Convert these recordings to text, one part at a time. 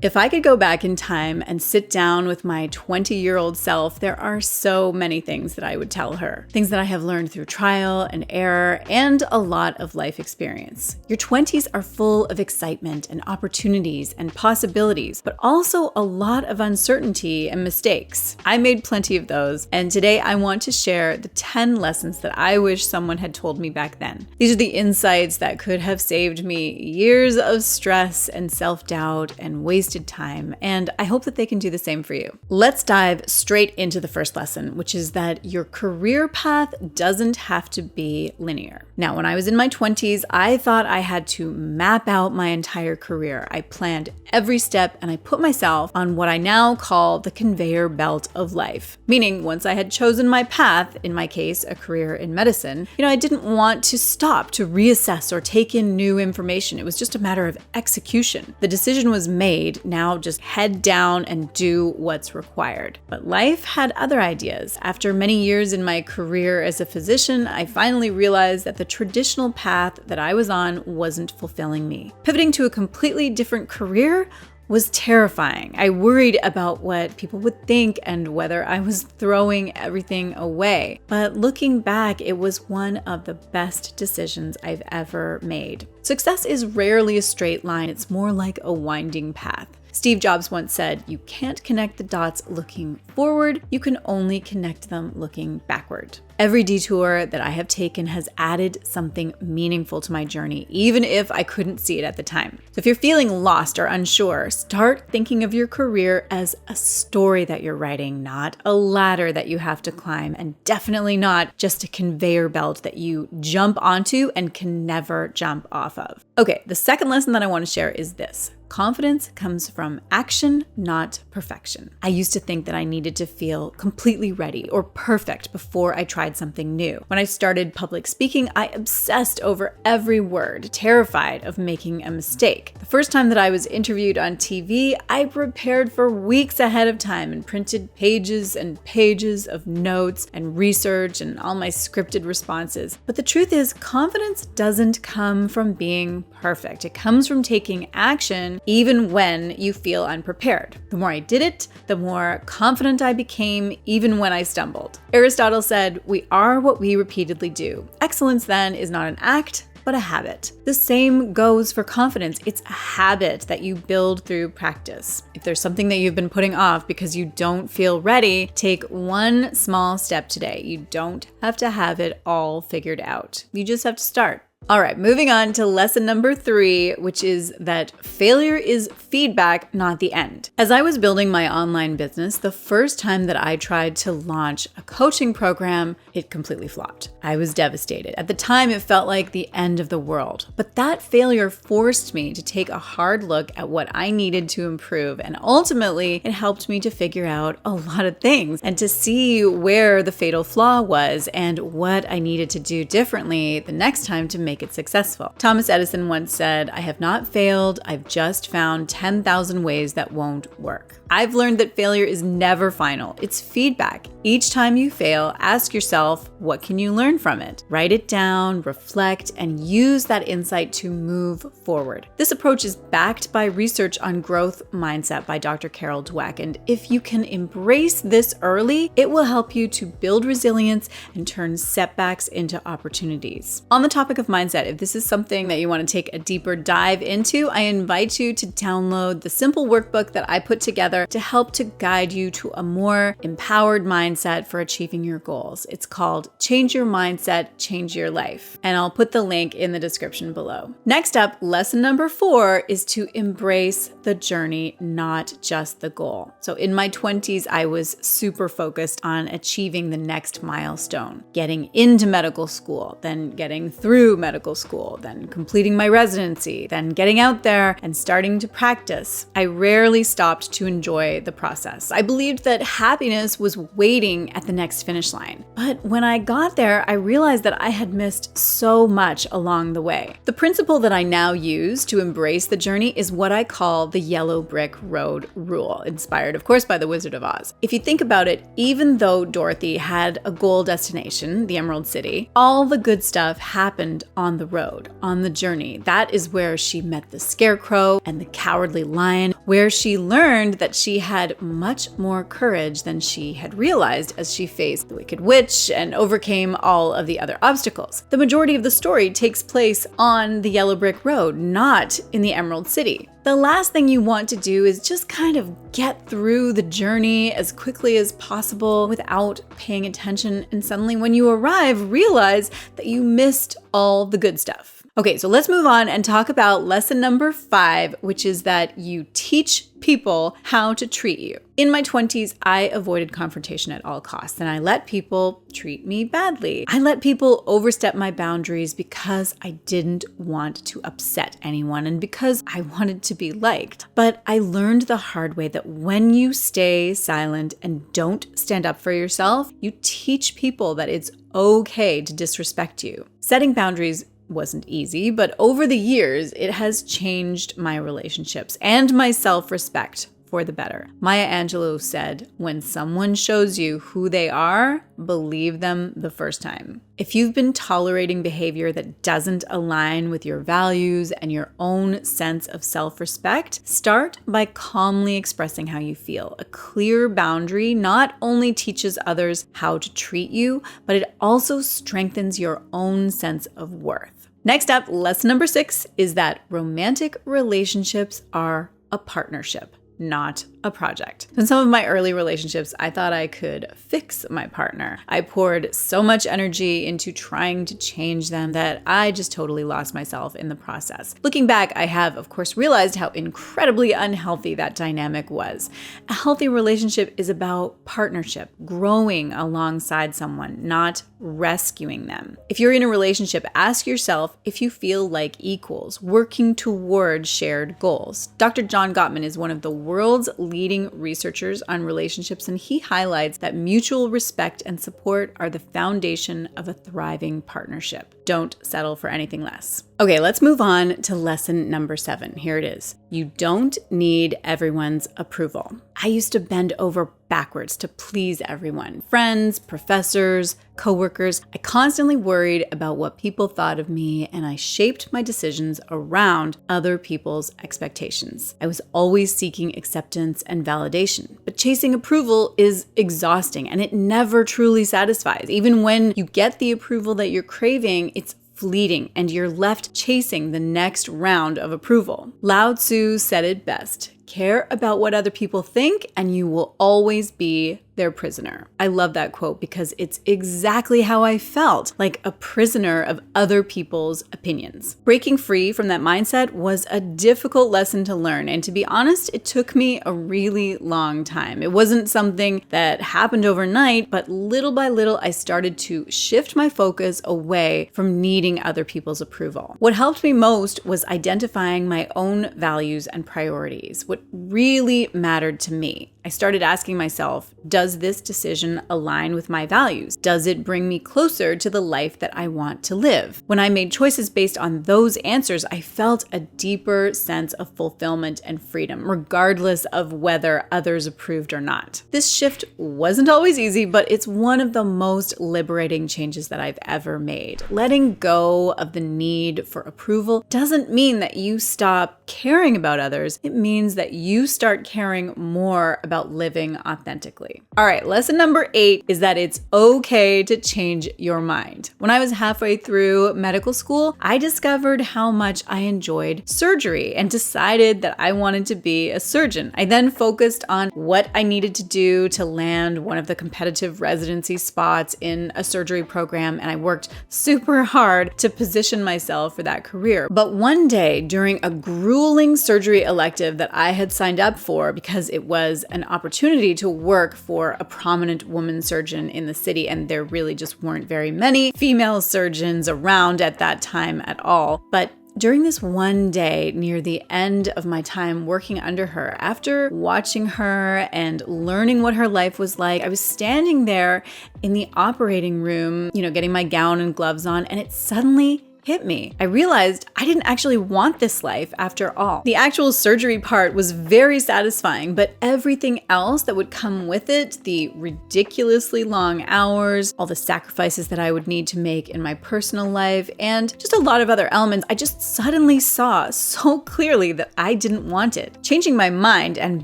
If I could go back in time and sit down with my 20-year-old self, there are so many things that I would tell her. Things that I have learned through trial and error and a lot of life experience. Your 20s are full of excitement and opportunities and possibilities, but also a lot of uncertainty and mistakes. I made plenty of those, and today I want to share the 10 lessons that I wish someone had told me back then. These are the insights that could have saved me years of stress and self-doubt and wasted time, and I hope that they can do the same for you. Let's dive straight into the first lesson, which is that your career path doesn't have to be linear. Now, when I was in my 20s, I thought I had to map out my entire career. I planned every step and I put myself on what I now call the conveyor belt of life. Meaning, once I had chosen my path, in my case, a career in medicine, I didn't want to stop to reassess or take in new information. It was just a matter of execution. The decision was made. Now just head down and do what's required. But life had other ideas. After many years in my career as a physician, I finally realized that the traditional path that I was on wasn't fulfilling me. Pivoting to a completely different career was terrifying. I worried about what people would think and whether I was throwing everything away. But looking back, it was one of the best decisions I've ever made. Success is rarely a straight line. It's more like a winding path. Steve Jobs once said, "You can't connect the dots looking forward, you can only connect them looking backward." Every detour that I have taken has added something meaningful to my journey, even if I couldn't see it at the time. So if you're feeling lost or unsure, start thinking of your career as a story that you're writing, not a ladder that you have to climb, and definitely not just a conveyor belt that you jump onto and can never jump off of. Okay, the second lesson that I want to share is this. Confidence comes from action, not perfection. I used to think that I needed to feel completely ready or perfect before I tried something new. When I started public speaking, I obsessed over every word, terrified of making a mistake. The first time that I was interviewed on TV, I prepared for weeks ahead of time and printed pages and pages of notes and research and all my scripted responses. But the truth is, confidence doesn't come from being perfect. It comes from taking action even when you feel unprepared. The more I did it, the more confident I became, even when I stumbled. Aristotle said, "We are what we repeatedly do." Excellence then is not an act, but a habit. The same goes for confidence. It's a habit that you build through practice. If there's something that you've been putting off because you don't feel ready, take one small step today. You don't have to have it all figured out. You just have to start. All right, moving on to lesson number 3, which is that failure is feedback, not the end. As I was building my online business, the first time that I tried to launch a coaching program, it completely flopped. I was devastated. At the time, it felt like the end of the world. But that failure forced me to take a hard look at what I needed to improve. And ultimately, it helped me to figure out a lot of things and to see where the fatal flaw was and what I needed to do differently the next time to make it successful. Thomas Edison once said, "I have not failed, I've just found 10,000 ways that won't work." I've learned that failure is never final. It's feedback. Each time you fail, ask yourself, what can you learn from it? Write it down, reflect, and use that insight to move forward. This approach is backed by research on growth mindset by Dr. Carol Dweck, and if you can embrace this early, it will help you to build resilience and turn setbacks into opportunities. On the topic of mindset, if this is something that you want to take a deeper dive into, I invite you to download the simple workbook that I put together to help to guide you to a more empowered mindset for achieving your goals. It's called Change Your Mindset, Change Your Life. And I'll put the link in the description below. Next up, lesson number 4 is to embrace the journey, not just the goal. So in my 20s, I was super focused on achieving the next milestone, getting into medical school, then getting through medical school, then completing my residency, then getting out there and starting to practice. I rarely stopped to enjoy the process. I believed that happiness was waiting at the next finish line. But when I got there, I realized that I had missed so much along the way. The principle that I now use to embrace the journey is what I call the yellow brick road rule, inspired, of course, by the Wizard of Oz. If you think about it, even though Dorothy had a goal destination, the Emerald City, all the good stuff happened on on the road, on the journey. That is where she met the scarecrow and the cowardly lion, where she learned that she had much more courage than she had realized as she faced the wicked witch and overcame all of the other obstacles. The majority of the story takes place on the yellow brick road, not in the Emerald City. The last thing you want to do is just kind of get through the journey as quickly as possible without paying attention, and suddenly when you arrive, realize that you missed all the good stuff. Okay, so let's move on and talk about lesson number 5, which is that you teach people how to treat you. In my 20s, I avoided confrontation at all costs, and I let people treat me badly. I let people overstep my boundaries because I didn't want to upset anyone and because I wanted to be liked. But I learned the hard way that when you stay silent and don't stand up for yourself, you teach people that it's okay to disrespect you. Setting boundaries wasn't easy, but over the years, it has changed my relationships and my self-respect for the better. Maya Angelou said, "When someone shows you who they are, believe them the first time." If you've been tolerating behavior that doesn't align with your values and your own sense of self-respect, start by calmly expressing how you feel. A clear boundary not only teaches others how to treat you, but it also strengthens your own sense of worth. Next up, lesson number 6 is that romantic relationships are a partnership, not a project. In some of my early relationships, I thought I could fix my partner. I poured so much energy into trying to change them that I just totally lost myself in the process. Looking back, I have, of course, realized how incredibly unhealthy that dynamic was. A healthy relationship is about partnership, growing alongside someone, not rescuing them. If you're in a relationship, ask yourself if you feel like equals, working toward shared goals. Dr. John Gottman is one of the world's leading researchers on relationships, and he highlights that mutual respect and support are the foundation of a thriving partnership. Don't settle for anything less. Okay, let's move on to lesson number 7. Here it is. You don't need everyone's approval. I used to bend over backwards to please everyone. Friends, professors, coworkers. I constantly worried about what people thought of me, and I shaped my decisions around other people's expectations. I was always seeking acceptance and validation, but chasing approval is exhausting and it never truly satisfies. Even when you get the approval that you're craving, it's fleeting and you're left chasing the next round of approval. Lao Tzu said it best. Care about what other people think and you will always be their prisoner. I love that quote because it's exactly how I felt, like a prisoner of other people's opinions. Breaking free from that mindset was a difficult lesson to learn, and to be honest, it took me a really long time. It wasn't something that happened overnight, but little by little, I started to shift my focus away from needing other people's approval. What helped me most was identifying my own values and priorities, what really mattered to me. I started asking myself, does this decision align with my values? Does it bring me closer to the life that I want to live? When I made choices based on those answers, I felt a deeper sense of fulfillment and freedom, regardless of whether others approved or not. This shift wasn't always easy, but it's one of the most liberating changes that I've ever made. Letting go of the need for approval doesn't mean that you stop caring about others. It means that you start caring more about living authentically. All right, lesson number 8 is that it's okay to change your mind. When I was halfway through medical school, I discovered how much I enjoyed surgery and decided that I wanted to be a surgeon. I then focused on what I needed to do to land one of the competitive residency spots in a surgery program, and I worked super hard to position myself for that career. But one day, during a grueling surgery elective that I had signed up for because it was an opportunity to work for a prominent woman surgeon in the city, and there really just weren't very many female surgeons around at that time at all. But during this one day near the end of my time working under her, after watching her and learning what her life was like, I was standing there in the operating room, getting my gown and gloves on, and it suddenly hit me. I realized I didn't actually want this life after all. The actual surgery part was very satisfying, but everything else that would come with it, the ridiculously long hours, all the sacrifices that I would need to make in my personal life, and just a lot of other elements, I just suddenly saw so clearly that I didn't want it. Changing my mind and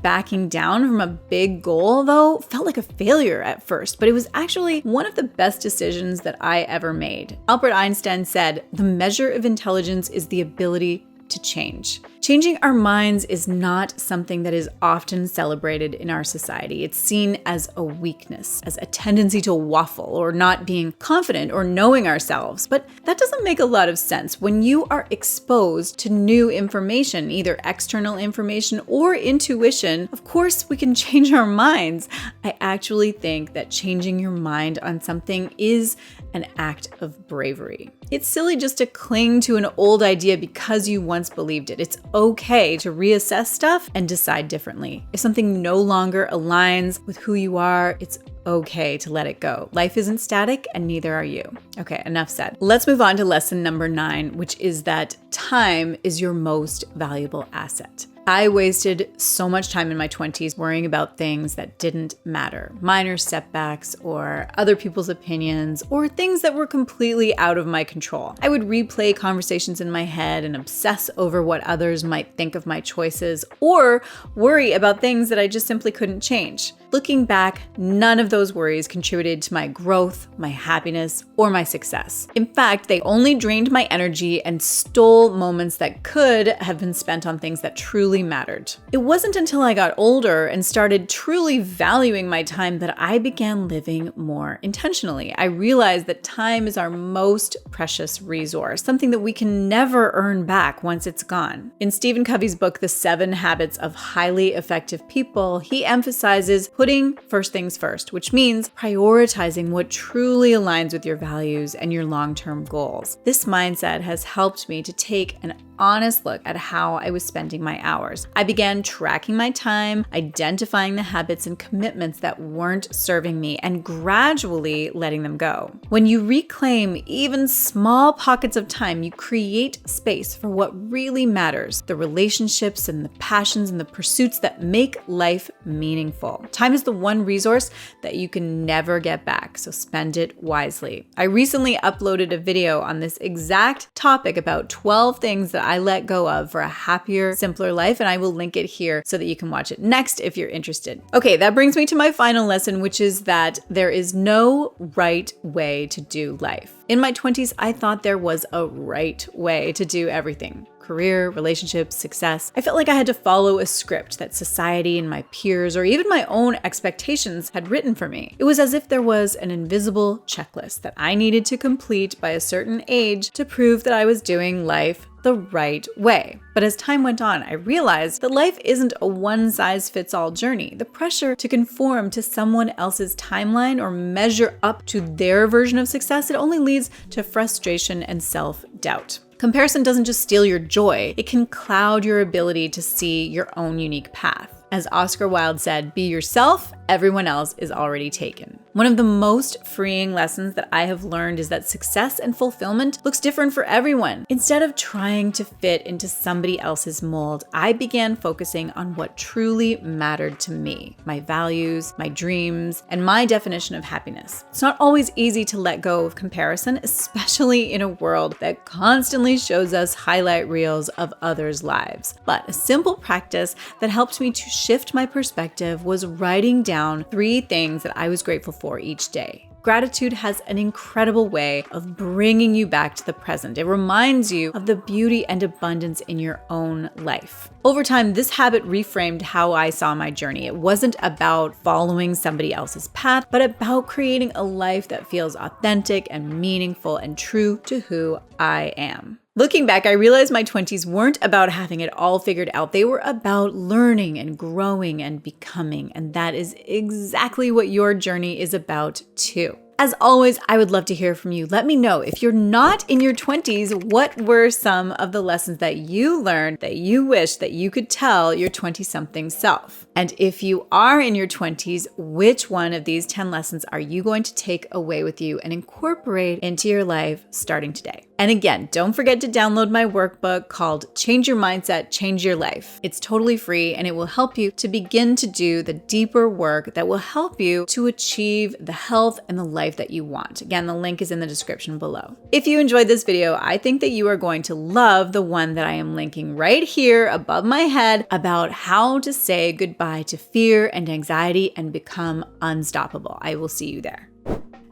backing down from a big goal, though, felt like a failure at first, but it was actually one of the best decisions that I ever made. Albert Einstein said, "The measure of intelligence is the ability to change." Changing our minds is not something that is often celebrated in our society. It's seen as a weakness, as a tendency to waffle or not being confident or knowing ourselves. But that doesn't make a lot of sense. When you are exposed to new information, either external information or intuition, of course we can change our minds. I actually think that changing your mind on something is an act of bravery. It's silly just to cling to an old idea because you once believed it. It's okay to reassess stuff and decide differently. If something no longer aligns with who you are, it's okay to let it go. Life isn't static and neither are you. Okay, enough said. Let's move on to lesson number 9, which is that time is your most valuable asset. I wasted so much time in my 20s worrying about things that didn't matter, minor setbacks or other people's opinions or things that were completely out of my control. I would replay conversations in my head and obsess over what others might think of my choices or worry about things that I just simply couldn't change. Looking back, none of those worries contributed to my growth, my happiness, or my success. In fact, they only drained my energy and stole moments that could have been spent on things that truly mattered. It wasn't until I got older and started truly valuing my time that I began living more intentionally. I realized that time is our most precious resource, something that we can never earn back once it's gone. In Stephen Covey's book, The 7 Habits of Highly Effective People, he emphasizes putting first things first, which means prioritizing what truly aligns with your values and your long-term goals. This mindset has helped me to take an honest look at how I was spending my hours. I began tracking my time, identifying the habits and commitments that weren't serving me, and gradually letting them go. When you reclaim even small pockets of time, you create space for what really matters, the relationships and the passions and the pursuits that make life meaningful. Time is the one resource that you can never get back, so spend it wisely. I recently uploaded a video on this exact topic about 12 things that I let go of for a happier, simpler life, and I will link it here so that you can watch it next if you're interested. Okay, that brings me to my final lesson, which is that there is no right way to do life. In my 20s, I thought there was a right way to do everything. Career, relationships, success. I felt like I had to follow a script that society and my peers or even my own expectations had written for me. It was as if there was an invisible checklist that I needed to complete by a certain age to prove that I was doing life the right way. But as time went on, I realized that life isn't a one-size-fits-all journey. The pressure to conform to someone else's timeline or measure up to their version of success, it only leads to frustration and self-doubt. Comparison doesn't just steal your joy, it can cloud your ability to see your own unique path. As Oscar Wilde said, "Be yourself, everyone else is already taken." One of the most freeing lessons that I have learned is that success and fulfillment looks different for everyone. Instead of trying to fit into somebody else's mold, I began focusing on what truly mattered to me, my values, my dreams, and my definition of happiness. It's not always easy to let go of comparison, especially in a world that constantly shows us highlight reels of others' lives. But a simple practice that helped me to shift my perspective was writing down 3 things that I was grateful for each day. Gratitude has an incredible way of bringing you back to the present. It reminds you of the beauty and abundance in your own life. Over time, this habit reframed how I saw my journey. It wasn't about following somebody else's path, but about creating a life that feels authentic and meaningful and true to who I am. Looking back, I realized my 20s weren't about having it all figured out. They were about learning and growing and becoming, and that is exactly what your journey is about too. As always, I would love to hear from you. Let me know, if you're not in your 20s, what were some of the lessons that you learned that you wish that you could tell your 20-something self? And if you are in your 20s, which one of these 10 lessons are you going to take away with you and incorporate into your life starting today? And again, don't forget to download my workbook called Change Your Mindset, Change Your Life. It's totally free and it will help you to begin to do the deeper work that will help you to achieve the health and the life that you want. Again, the link is in the description below. If you enjoyed this video, I think that you are going to love the one that I am linking right here above my head about how to say goodbye to fear and anxiety and become unstoppable. I will see you there.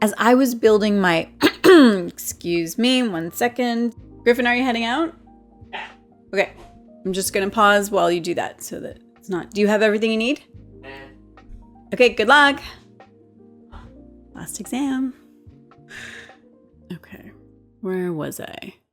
As I was building my, excuse me, 1 second. Griffin, are you heading out? Yeah. Okay. I'm just going to pause while you do that so that it's not. Do you have everything you need? Okay, good luck. Last exam. Okay, where was I?